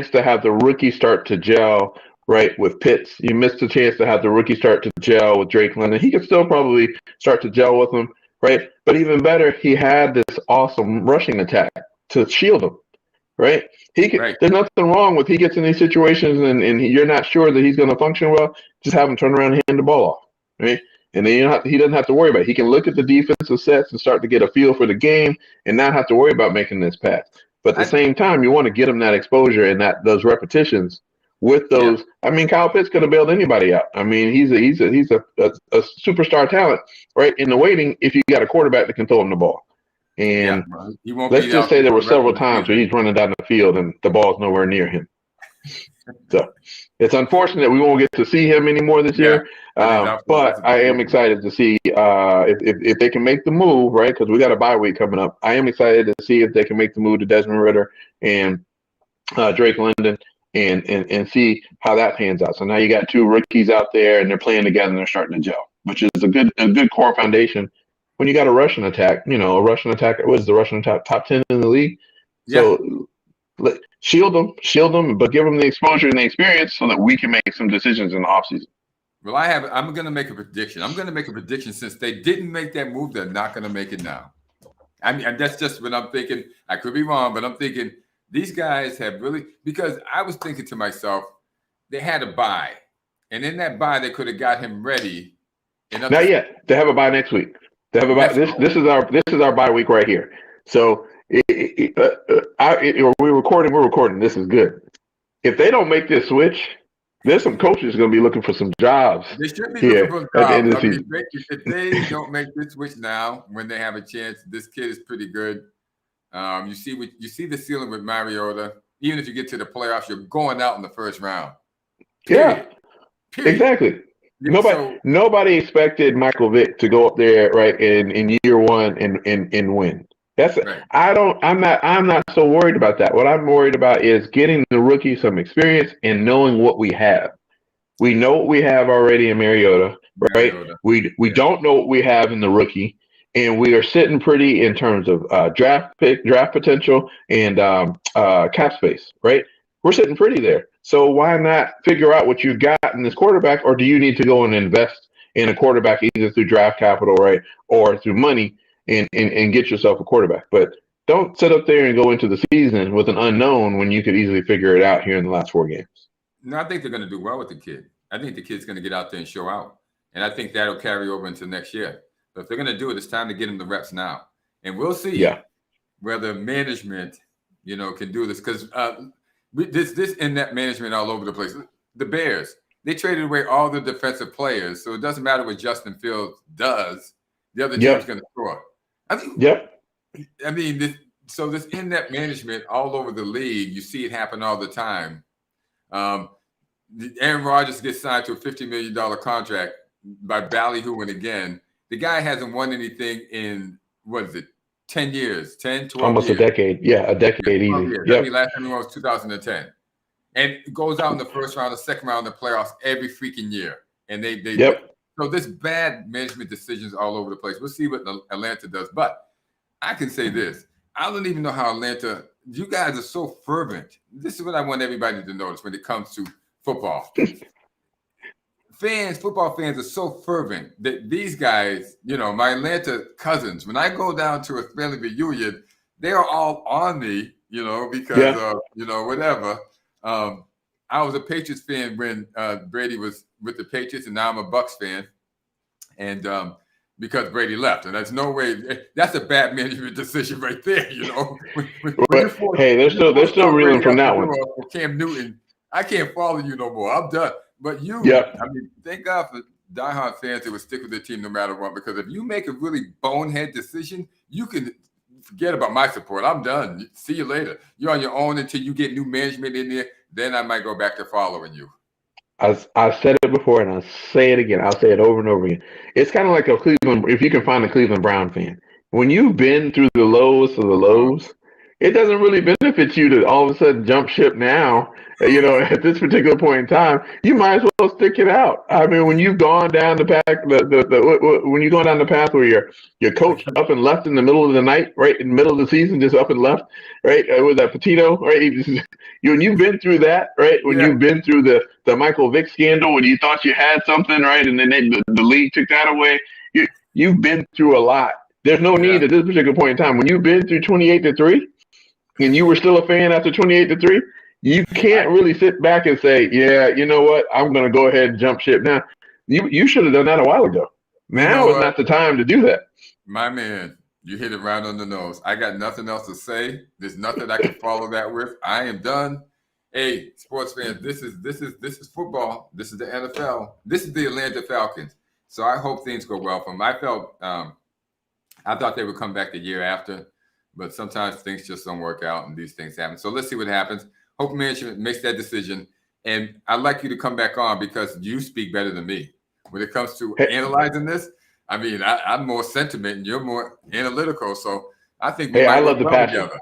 to have the rookie start to gel, right, with Pitts. You missed the chance to have the rookie start to gel with Drake London. He could still probably start to gel with him, right? But even better, he had this awesome rushing attack to shield him, right? Right. There's nothing wrong with he gets in these situations and you're not sure that he's going to function well. Just have him turn around and hand the ball off, right? And then he doesn't have to worry about it. He can look at the defensive sets and start to get a feel for the game and not have to worry about making this pass. But at the same time, you want to get him that exposure and those repetitions with those. Yeah. I mean, Kyle Pitts could have bailed anybody out. I mean, he's a superstar talent, right? In the waiting, if you got a quarterback that can throw him the ball. And let's just say there were several times where he's running down the field and the ball's nowhere near him. So it's unfortunate we won't get to see him anymore this year. But I am excited to see if they can make the move, right? Because we got a bye week coming up. I am excited to see if they can make the move to Desmond Ridder and Drake London and see how that pans out. So now you got two rookies out there and they're playing together and they're starting to gel, which is a good core foundation. When you got a rushing attack, what is the rushing attack? Top 10 in the league. Yeah. So shield them, but give them the exposure and the experience so that we can make some decisions in the offseason. Well, I'm going to make a prediction. I'm going to make a prediction since they didn't make that move, they're not going to make it now. I mean, that's just what I'm thinking. I could be wrong, but I'm thinking these guys have really, because I was thinking to myself, they had a bye. And in that bye, they could have got him ready. Not yet. They have a bye next week. They have a bye. This is our bye week right here. So we're recording. This is good. If they don't make this switch, there's some coaches going to be looking for some jobs. They should be looking for jobs. At the end of the season. If they don't make this switch now, when they have a chance, this kid is pretty good. You see the ceiling with Mariota. Even if you get to the playoffs, you're going out in the first round. Period. Exactly. Nobody expected Michael Vick to go up there right in year one and win. That's right. I'm not so worried about that. What I'm worried about is getting the rookie some experience and knowing what we have. We know what we have already in Mariota, right? We don't know what we have in the rookie, and we are sitting pretty in terms of draft potential and cap space, right? We're sitting pretty there. So why not figure out what you got in this quarterback, or do you need to go and invest in a quarterback either through draft capital, right, or through money and get yourself a quarterback? But don't sit up there and go into the season with an unknown when you could easily figure it out here in the last 4 games. No, I think they're going to do well with the kid. I think the kid's going to get out there and show out. And I think that'll carry over into next year. But if they're going to do it, it's time to get him the reps now. And we'll see whether management, can do this. Because this in-net management all over the place. The Bears, they traded away all the defensive players. So it doesn't matter what Justin Fields does. The other team's going to score. I mean, this in-net management all over the league, you see it happen all the time. Aaron Rodgers gets signed to a $50 million contract by ballyhooing again. The guy hasn't won anything in, 10 years, 10, 12 Almost years. A decade. Yeah, a decade easy. Yep. I mean, last time he won was 2010. And goes out in the first round, the second round, the playoffs every freaking year. And they so this bad management decisions all over the place. We'll see what Atlanta does. But I can say this. I don't even know how Atlanta, you guys are so fervent. This is what I want everybody to notice when it comes to football. Football fans are so fervent that these guys, my Atlanta cousins, when I go down to a family reunion, they are all on me, because of, whatever. I was a Patriots fan when Brady was with the Patriots, and now I'm a Bucs fan. And because Brady left, and there's no way that's a bad management decision right there. Hey, they're still reeling from that one. Cam Newton, I can't follow you no more. I'm done. But I mean, thank God for diehard fans that would stick with their team no matter what. Because if you make a really bonehead decision, you can forget about my support. I'm done. See you later. You're on your own until you get new management in there. Then I might go back to following you. I've said it before, and I'll say it again. I'll say it over and over again. It's kind of like a Cleveland. If you can find a Cleveland Brown fan, when you've been through the lows of the lows, it doesn't really benefit you to all of a sudden jump ship now. At this particular point in time, you might as well stick it out. I mean, when you've gone down the path, when you're going down the path where your coach up and left in the middle of the night, right in the middle of the season, just up and left, right, with that Petito, right? When you've been through that, right? When you've been through the Michael Vick scandal, when you thought you had something, right, and then the league took that away, you've been through a lot. There's no need at this particular point in time. When you've been through 28-3, and you were still a fan after 28-3. You can't really sit back and say, yeah, you know what? I'm going to go ahead and jump ship now. You should have done that a while ago. Now is not the time to do that. My man, you hit it right on the nose. I got nothing else to say. There's nothing I can follow that with. I am done. Hey, sports fans, this is football. This is the NFL. This is the Atlanta Falcons. So I hope things go well for them. I thought they would come back the year after, but sometimes things just don't work out and these things happen. So let's see what happens. Hope management makes that decision. And I'd like you to come back on because you speak better than me when it comes to analyzing this. I mean, I'm more sentiment and you're more analytical. So I think I love the passion. Together.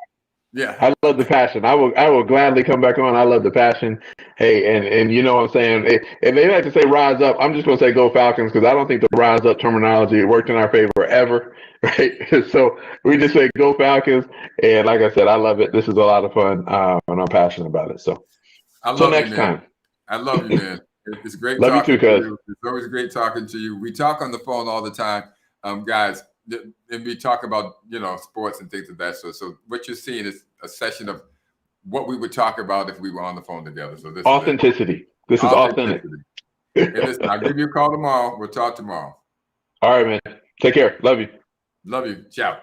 Yeah, I love the passion. I will gladly come back on. I love the passion. Hey, and you know what I'm saying? If they like to say rise up, I'm just going to say go Falcons because I don't think the rise up terminology worked in our favor ever, right? So we just say go Falcons. And like I said, I love it. This is a lot of fun, and I'm passionate about it. So next time. I love you, man. It's great love talking you too, to you. It's always great talking to you. We talk on the phone all the time, guys. And we talk about, sports and things of that sort. So what you're seeing is a session of what we would talk about if we were on the phone together. So this authenticity. This is authentic. Hey, listen, I'll give you a call tomorrow. We'll talk tomorrow. All right, man. Take care. Love you. Love you. Ciao.